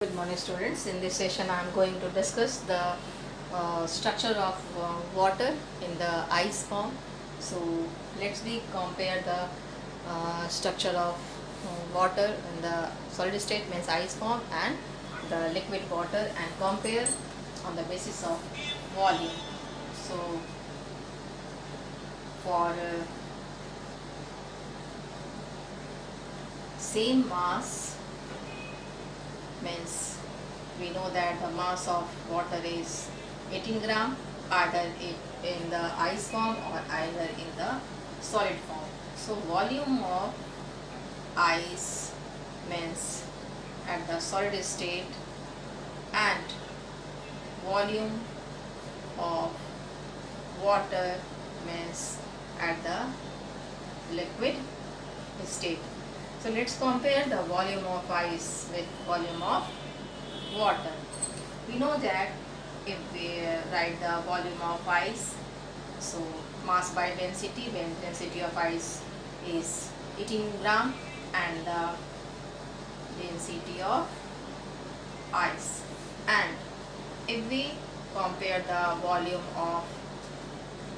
Good morning students. In this session I am going to discuss the structure of water in the ice form. So let's we compare the structure of water in the solid state means ice form and the liquid water and compare on the basis of volume. So for same mass means we know that the mass of water is 18 gram either in the ice form or either in the solid form. So volume of ice means at the solid state and volume of water means at the liquid state. So let's compare the volume of ice with volume of water. We know that if we write the volume of ice, so mass by density, when density of ice is 18 gram and the density of ice, and if we compare the volume of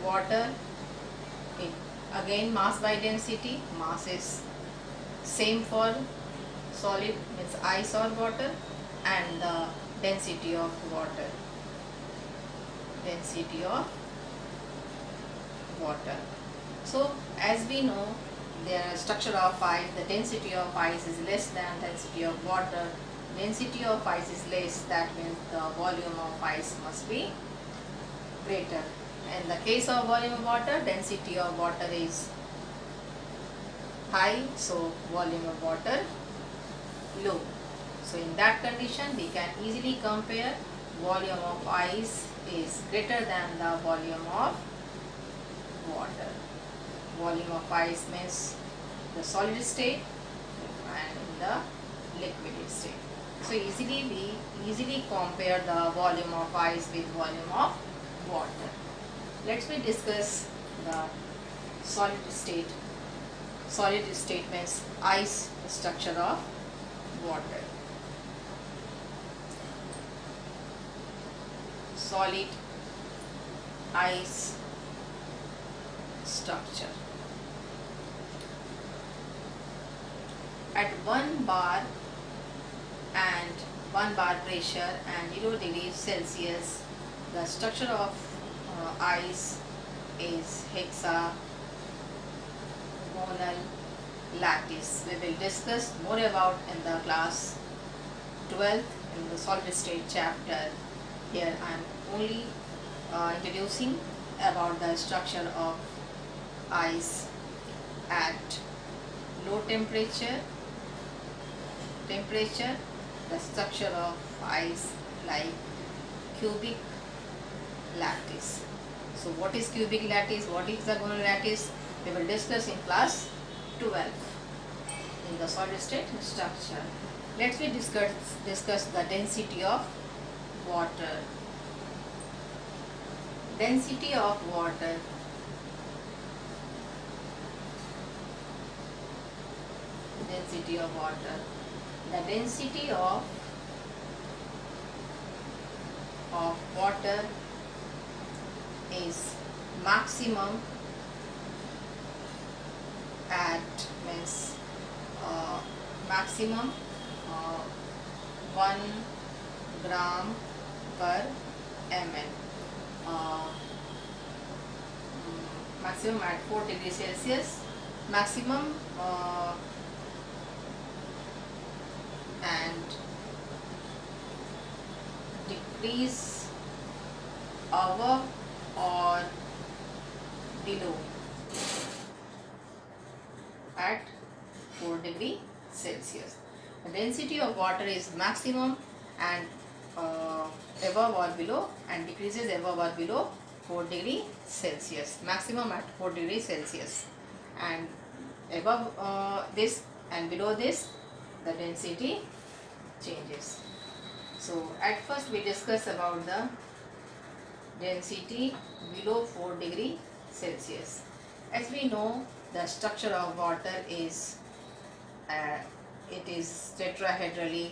water, it again mass by density, mass is same for solid means ice or water, and the density of water, density of water. So as we know, the structure of ice, the density of ice is less than density of water. Density of ice is less, that means the volume of ice must be greater. In the case of volume of water, density of water is high, so volume of water low. So in that condition we can easily compare volume of ice is greater than the volume of water. Volume of ice means the solid state and in the liquid state. So we easily compare the volume of ice with volume of water. Let's discuss the solid state. Solid state means ice structure of water. Solid ice structure. At 1 bar and 1 bar pressure and 0 degrees Celsius, the structure of ice is hexagonal lattice. We will discuss more about in the class 12th in the solid state chapter. Here I am only introducing about the structure of ice at low temperature. The structure of ice like cubic lattice. So what is cubic lattice? What is hexagonal lattice? We will discuss in class 12 in the solid state structure. Let's discuss the density of water. Density of water. Density of water. The density of water is maximum at means maximum 1 gram per ml. Maximum at 4 degrees Celsius, maximum and decrease above or below at 4 degree Celsius. The density of water is maximum and above or below, and decreases above or below 4 degree Celsius. Maximum at 4 degrees Celsius, and above this and below this the density changes. So at first we discuss about the density below 4 degree Celsius. As we know, the structure of water is it is tetrahedrally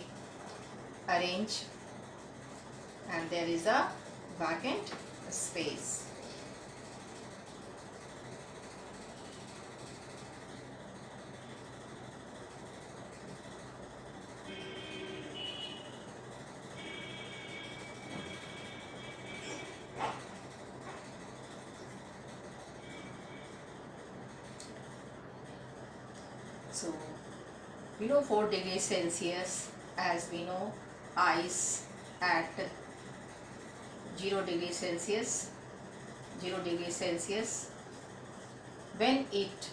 arrange, and there is a vacant space. So below 4 degrees Celsius, as we know, ice at 0 degrees Celsius, 0 degrees Celsius, when it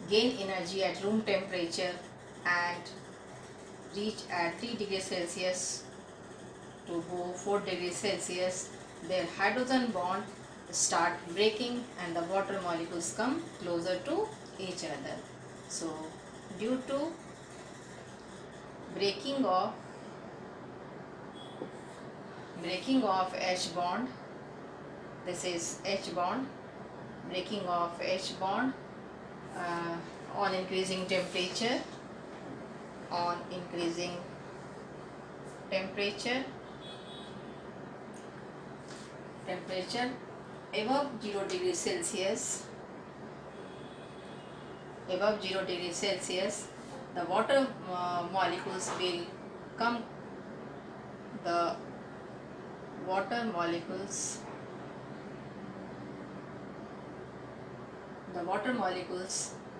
gain energy at room temperature and reach at 3 degrees Celsius to go 4 degrees Celsius, their hydrogen bond start breaking and the water molecules come closer to each other. So due to breaking of H bond, this is H bond, breaking of H bond on increasing temperature, temperature above 0 degrees Celsius, the water molecules will come, the water molecules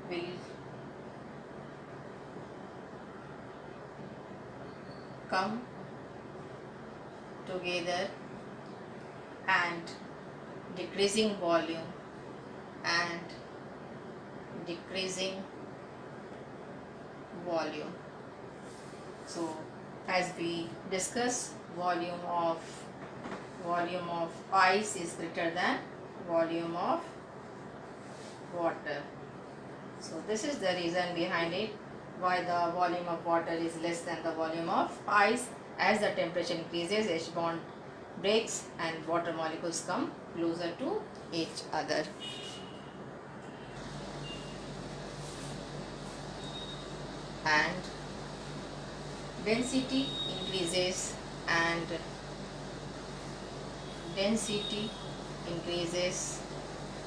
will come together and decreasing volume So as we discuss, volume of ice is greater than volume of water. So this is the reason behind it, why the volume of water is less than the volume of ice. As the temperature increases, H bond breaks and water molecules come closer to each other. And density increases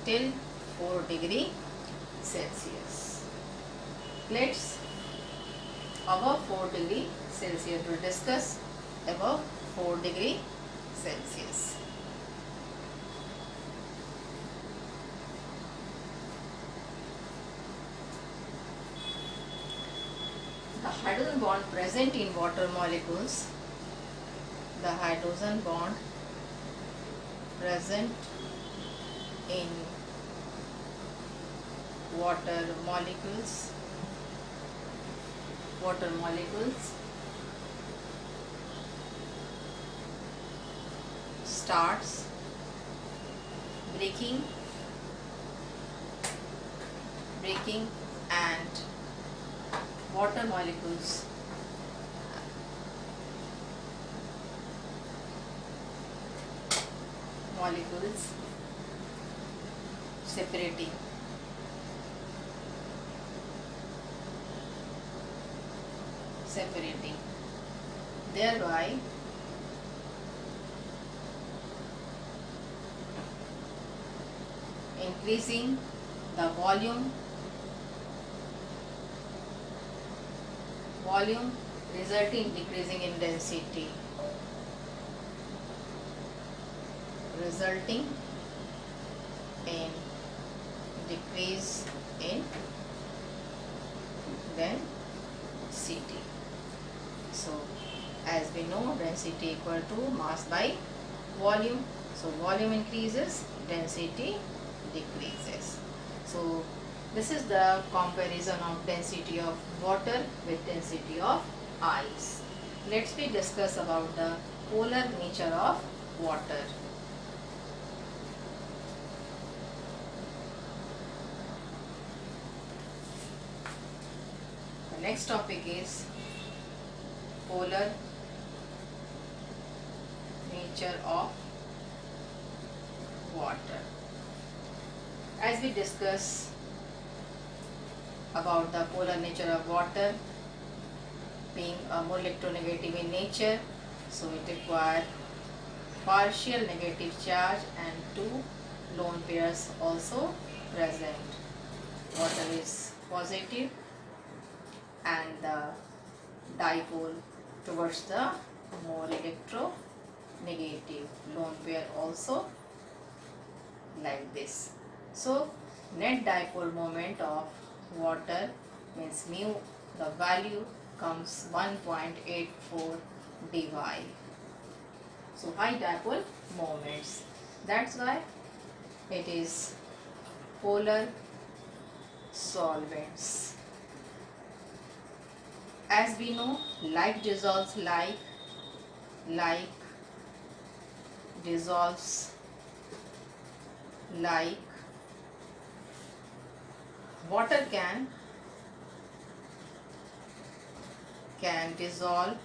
till 4 degrees Celsius. Let's above 4 degrees Celsius to discuss above 4 degrees Celsius. The hydrogen bond present in water molecules, the hydrogen bond present in water molecules starts breaking and water molecules separating. Thereby increasing the volume resulting decreasing in density, resulting in decrease in density. So as we know, density equal to mass by volume. So volume increases, density decreases. So this is the comparison of density of water with density of ice. Let's discuss about the polar nature of water. The next topic is polar nature of water. As we discuss about the polar nature of water being more electronegative in nature, So it requires partial negative charge and two lone pairs also present. Water is positive and the dipole towards the more electronegative lone pair also like this. So net dipole moment of water means mu, the value comes 1.84 dy. So high dipole moments, that's why it is polar solvents. As we know, like dissolves like dissolves like. Water can dissolve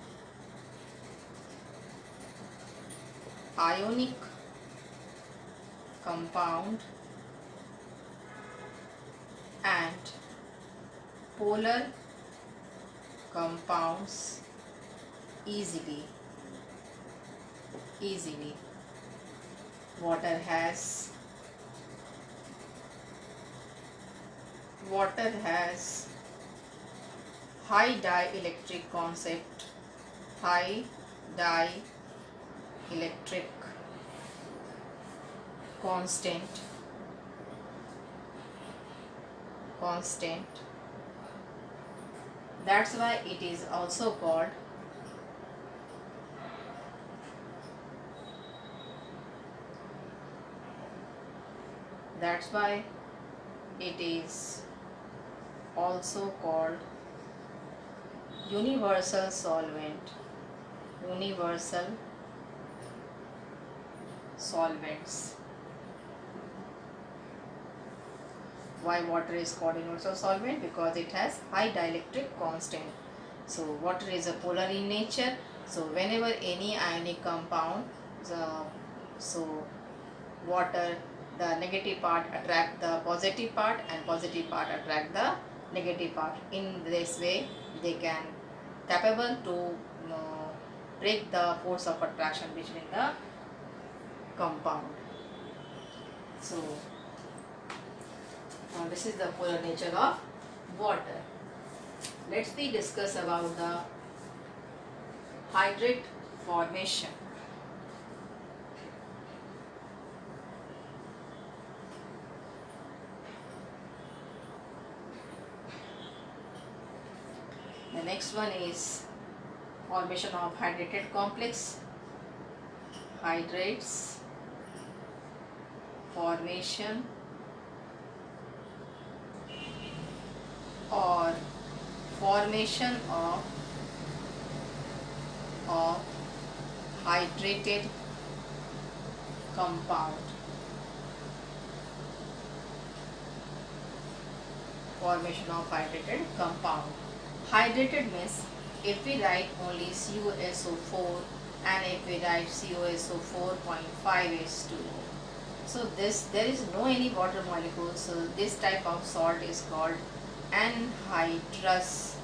ionic compound and polar compounds easily. Water has high dielectric concept, high dielectric constant. That's why it is also called universal solvent. Universal solvents. Why water is called universal solvent? Because it has high dielectric constant. So water is a polar in nature. So whenever any ionic compound, so water, the negative part attract the positive part and positive part attract the negative part. In this way they can capable to break the force of attraction between the compound. So this is the polar nature of water. Let's discuss about the hydrate formation. The next one is formation of hydrated complex. Hydrates formation or formation of hydrated compound. Formation of hydrated compound. Hydrated means if we write only CuSO4 and if we write CuSO4.5H2O. So there is no any water molecule, so this type of salt is called anhydrous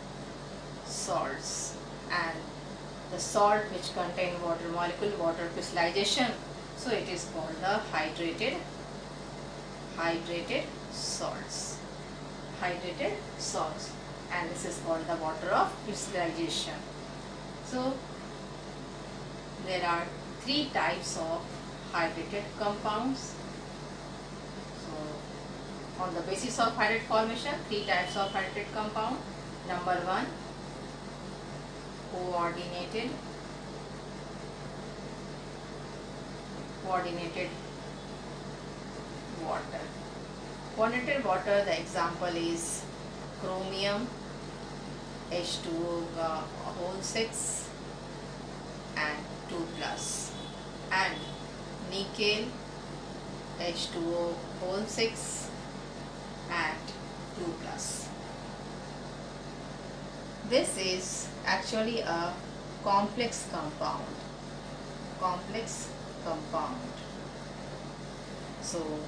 salts, and the salt which contain water molecule, water crystallization, so it is called the hydrated salts. Hydrated salts, and this is called the water of crystallization. So there are three types of hydrated compounds. So on the basis of hydrate formation, three types of hydrated compound. Number one, coordinated water. Coordinated water, the example is chromium H2O whole 6 and 2 plus, and nickel H2O whole 6 and 2 plus. This is actually a complex compound. So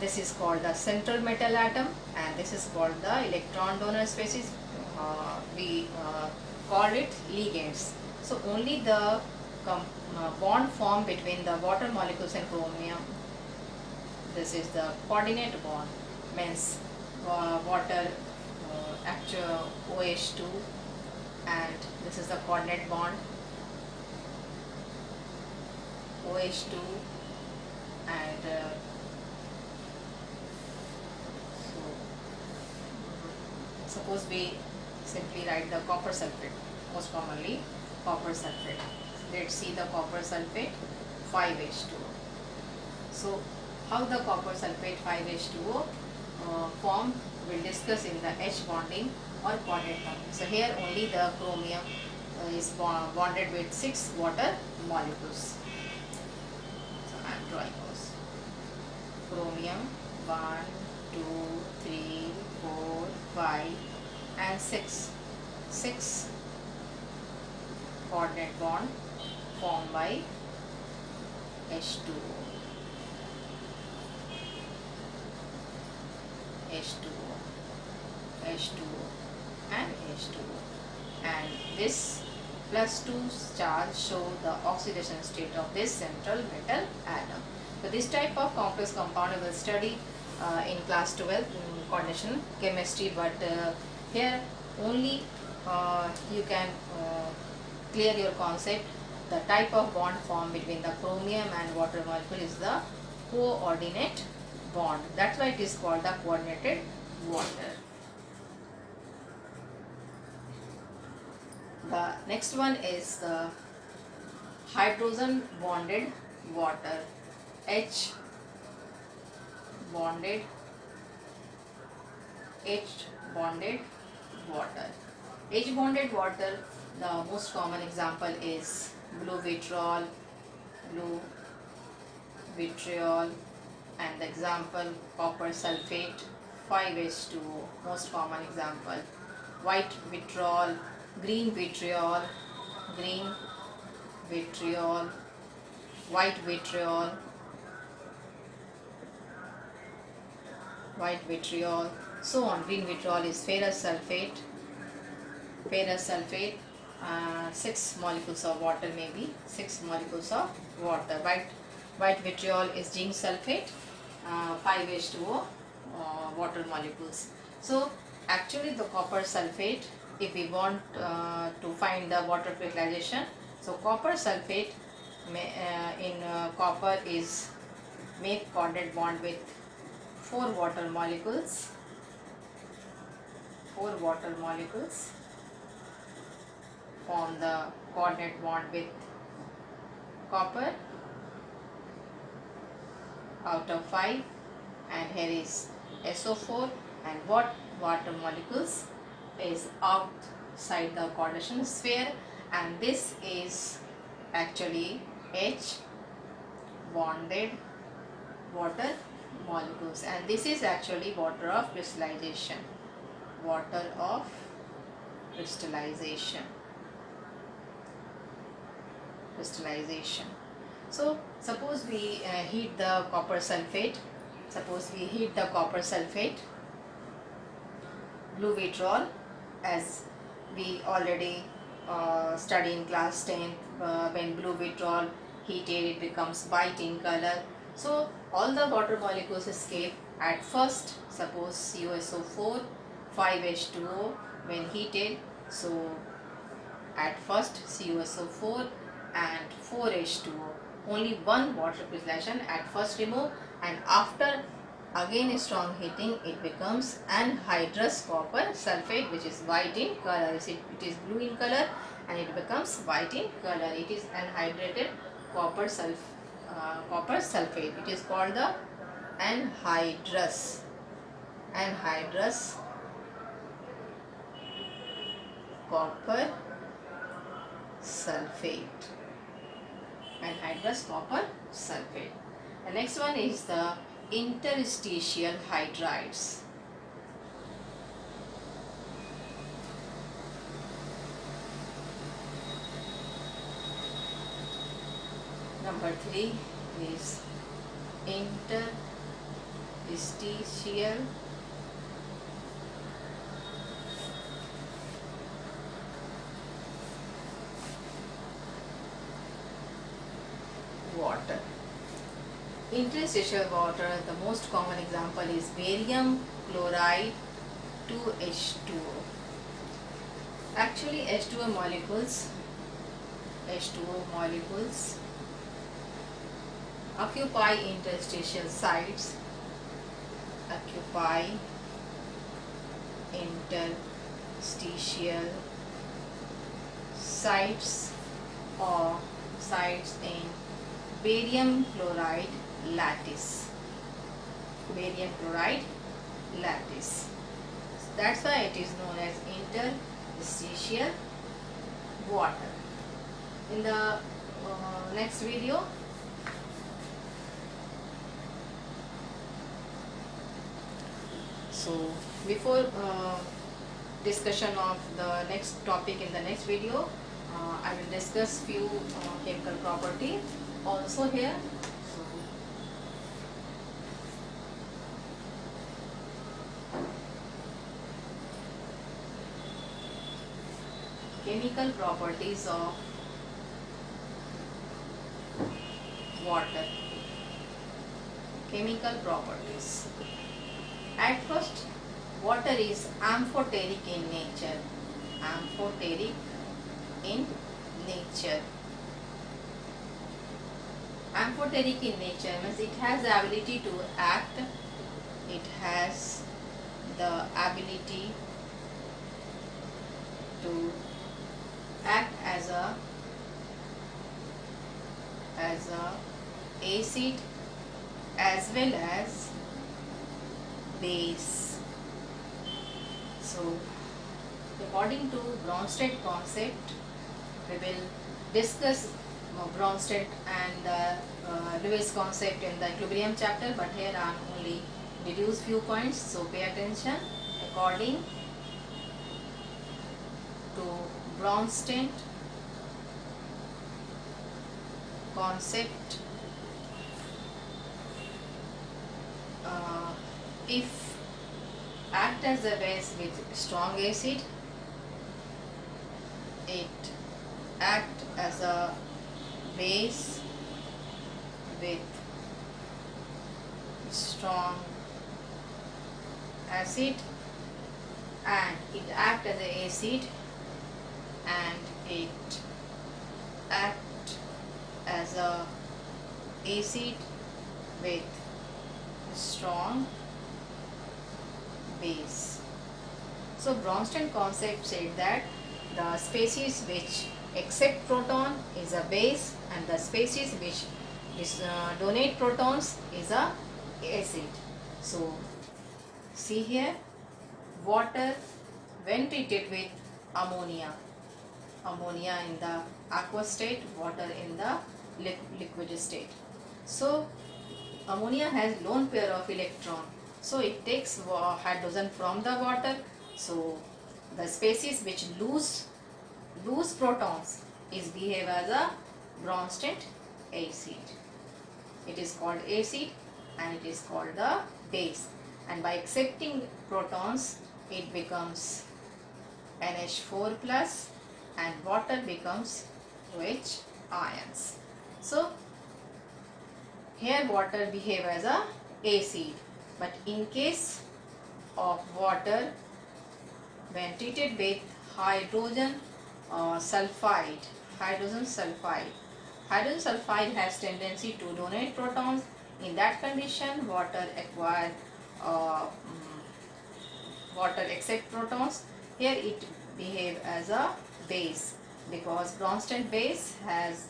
this is called the central metal atom, and this is called the electron donor species. We call it ligands. So only the bond formed between the water molecules and chromium. This is the coordinate bond, means water actual OH2, and this is the coordinate bond OH2, and so suppose we simply write the copper sulfate, most commonly copper sulfate. Let's see the copper sulfate 5H2O. So how the copper sulfate 5H2O form, we'll discuss in the H bonding or coordinate bonding. So here only the chromium is bonded with 6 water molecules. So I am drawing those. Chromium 1, 2, 3, 4, 5 and 6. 6 coordinate bond formed by H2O. H2O, H2O and H2O, and this +2 charge show the oxidation state of this central metal atom. So this type of complex compound we will study in class 12 in coordination chemistry, but here only you can clear your concept. The type of bond formed between the chromium and water molecule is the coordinate bond. That's why it is called the coordinated water. The next one is the hydrogen bonded water. H bonded water. H bonded water, the most common example is blue vitriol, and the example copper sulfate 5H2O, most common example. White vitriol, green vitriol, white vitriol, so on. Green vitriol is ferrous sulfate, 6 molecules of water, maybe 6 molecules of water. White vitriol is zinc sulfate, 5H2O water molecules. So actually the copper sulfate, if we want to find the water crystallization, so copper sulfate in copper is make coordinate bond with 4 water molecules. 4 water molecules form the coordinate bond with copper out of 5, and here is SO4, and what water molecules is outside the coordination sphere, and this is actually H bonded water molecules, and this is actually water of crystallization. So suppose we heat the copper sulfate. Blue vitriol, as we already study in class 10, when blue vitriol heated, it becomes white in color. So all the water molecules escape at first. Suppose CuSO4, 5H2O when heated, so at first CuSO4 and 4H2O, only one water crystallization at first remove, and after again strong heating it becomes anhydrous copper sulfate, which is white in color. It is blue in color and it becomes white in color. It is anhydrated copper sulfate. It is called the anhydrous copper sulfate. Anhydrous copper sulfate. The next one is the interstitial hydrides. Number 3 is interstitial water. Interstitial water, the most common example is barium chloride 2H2O. Actually H2O molecules occupy interstitial sites, or sites in barium chloride lattice. That's why it is known as interstitial water. In the next video, so before discussion of the next topic in the next video, I will discuss few chemical property also here. So, chemical properties of water. Chemical properties. At first, water is amphoteric in nature. Amphoteric in nature means it has the ability to act. It has the ability to act as a acid as well as base. So according to Bronsted concept, we will discuss Bronsted and Lewis concept in the equilibrium chapter, but here I am only deduce few points, so pay attention. According to Bronsted concept, if act as a base with strong acid, it act as a base with strong acid, and it act as a acid, and it act as a acid with strong base. So Bronsted concept said that the species which accept proton is a base, and the species which donate protons is a acid. So see here, water when treated with ammonia in the aqueous state, water in the liquid state. So ammonia has lone pair of electron, so it takes hydrogen from the water. So the species which lose protons is behave as a Bronsted acid. It is called acid and it is called the base, and by accepting protons it becomes NH4 plus and water becomes OH ions. So here water behave as a acid, but in case of water when treated with hydrogen sulfide has tendency to donate protons. In that condition, water accept protons. Here it behave as a base, because Bronsted base has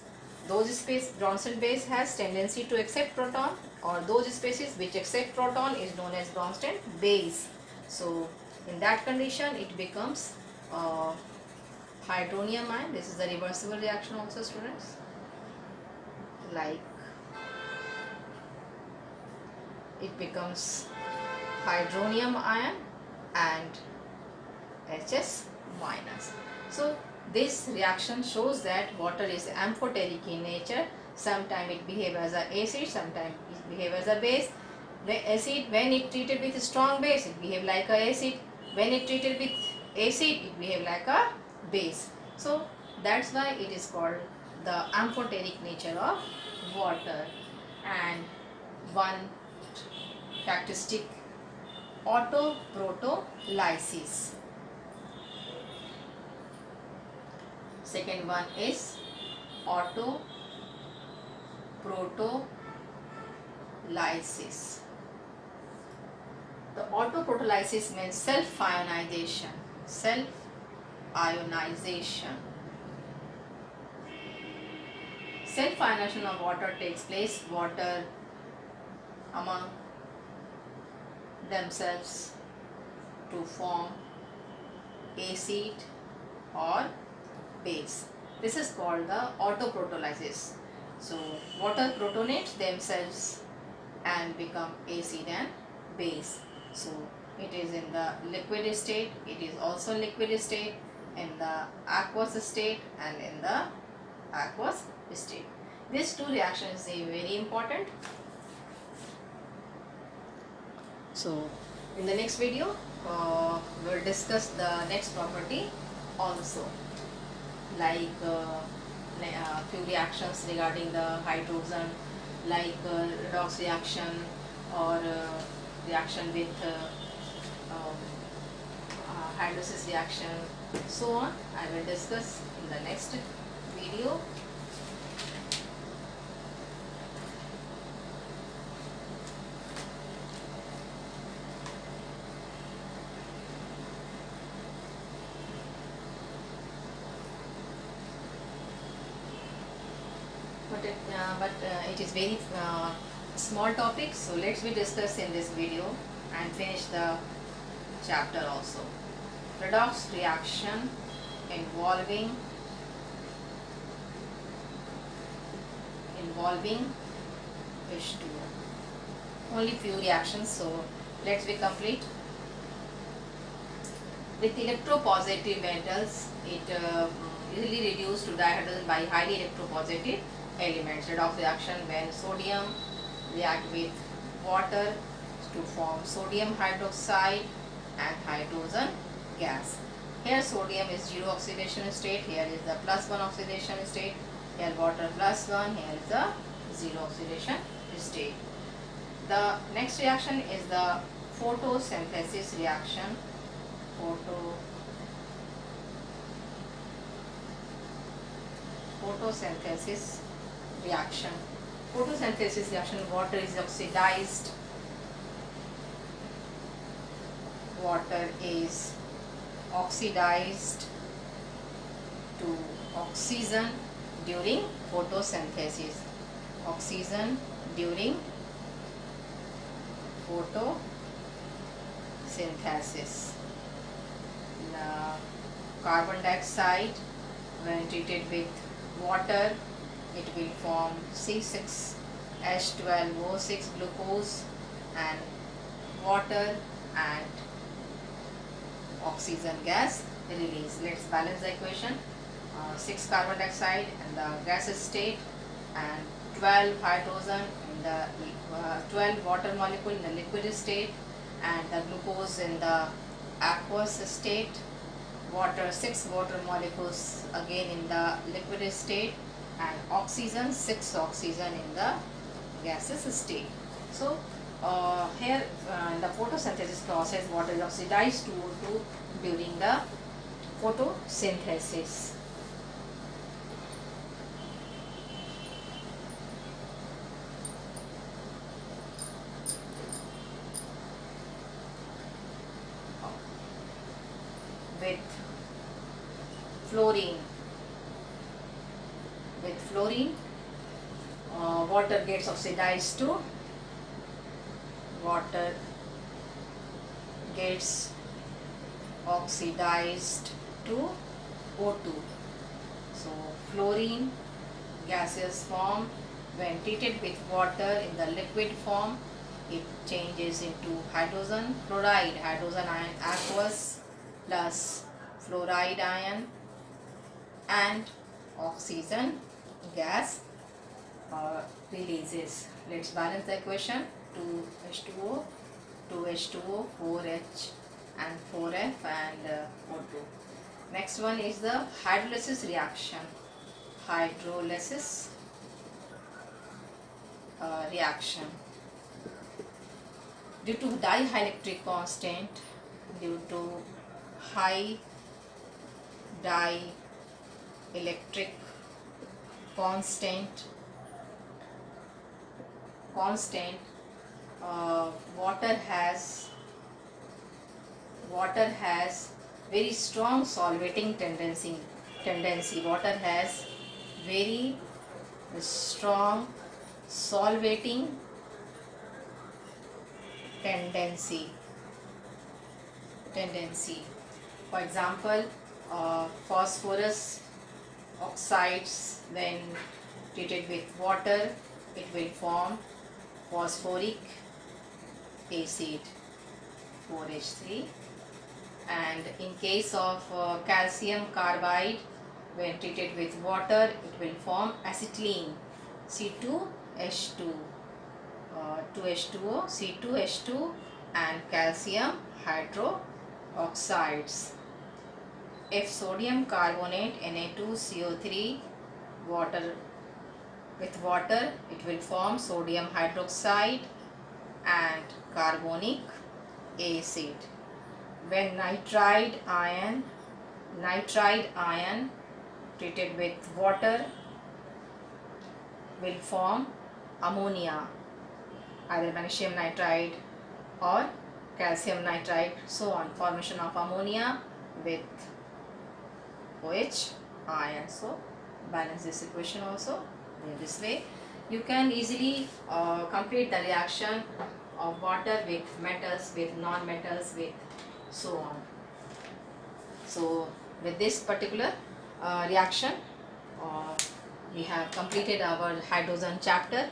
tendency to accept proton, or those species which accept proton is known as Bronsted base. So in that condition it becomes hydronium ion. This is a reversible reaction also, students. Like it becomes hydronium ion and HS minus. So this reaction shows that water is amphoteric in nature. Sometimes it behave as an acid, sometimes it behave as a base. The acid, when it treated with strong base, it behave like a acid. When it treated with acid, it behave like a base. So that's why it is called the amphoteric nature of water. And one characteristic, autoprotolysis. Second one is autoprotolysis. The autoprotolysis means self-ionization. Self-ionization. Self-ionization of water takes place. Water among themselves to form acid or base. This is called the autoprotolysis. So water protonates themselves and become acid and base. So it is in the liquid state, it is also liquid state, in the aqueous state and in the aqueous state. These two reactions are very important. So in the next video we will discuss the next property also, like few reactions regarding the hydrogen, like redox reaction or reaction with hydrolysis reaction, so on. I will discuss in the next video. But it is very small topic, so let's we discuss in this video and finish the chapter also. Redox reaction involving H2O. Only few reactions, so let's be complete. With electropositive metals, it easily reduced to dihydrogen by highly electropositive elements. Redox reaction when sodium react with water to form sodium hydroxide and hydrogen gas. Here sodium is 0 oxidation state, here is the +1 oxidation state, here water +1, here is the 0 oxidation state. The next reaction is the photosynthesis reaction. Photosynthesis reaction. Photosynthesis reaction, water is oxidized. Water is oxidized to oxygen during photosynthesis. Oxygen during photosynthesis. The carbon dioxide, when treated with water, it will form C6H12O6 glucose and water and oxygen gas release. Let's balance the equation. 6 carbon dioxide in the gaseous state and 12 hydrogen in the 12 water molecule in the liquid state, and the glucose in the aqueous state. Water, 6 water molecules again in the liquid state, and oxygen, 6 oxygen in the gaseous state. So here in the photosynthesis process, water is oxidized to O2 during the photosynthesis. With fluorine, water gets oxidized to O2. So fluorine gaseous form, when treated with water in the liquid form, it changes into hydrogen fluoride, hydrogen ion aqueous plus fluoride ion and oxygen gas releases. Let's balance the equation. 2H2O, 2H2O, 4H and 4F and O2. Next one is the hydrolysis reaction. hydrolysis reaction. Due to dielectric constant, due to high dielectric constant, water has very strong solvating tendency. Water has very strong solvating tendency. For example, phosphorus oxides, when treated with water, it will form phosphoric acid 4H3. And in case of calcium carbide, when treated with water, it will form acetylene C2H2, 2H2O, C2H2, and calcium hydroxides. If sodium carbonate Na2CO3 with water, it will form sodium hydroxide and carbonic acid. When nitride ion treated with water will form ammonia, either magnesium nitride or calcium nitride, so on. Formation of ammonia with OH ion. So balance this equation also in this way. You can easily complete the reaction of water with metals, with non-metals, with so on. So with this particular reaction, we have completed our hydrogen chapter.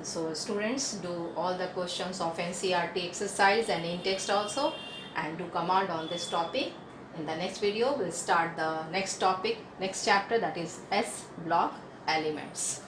So students, do all the questions of NCERT exercise and in text also, and do comment on this topic. In the next video, we'll start the next topic, next chapter, that is S block elements.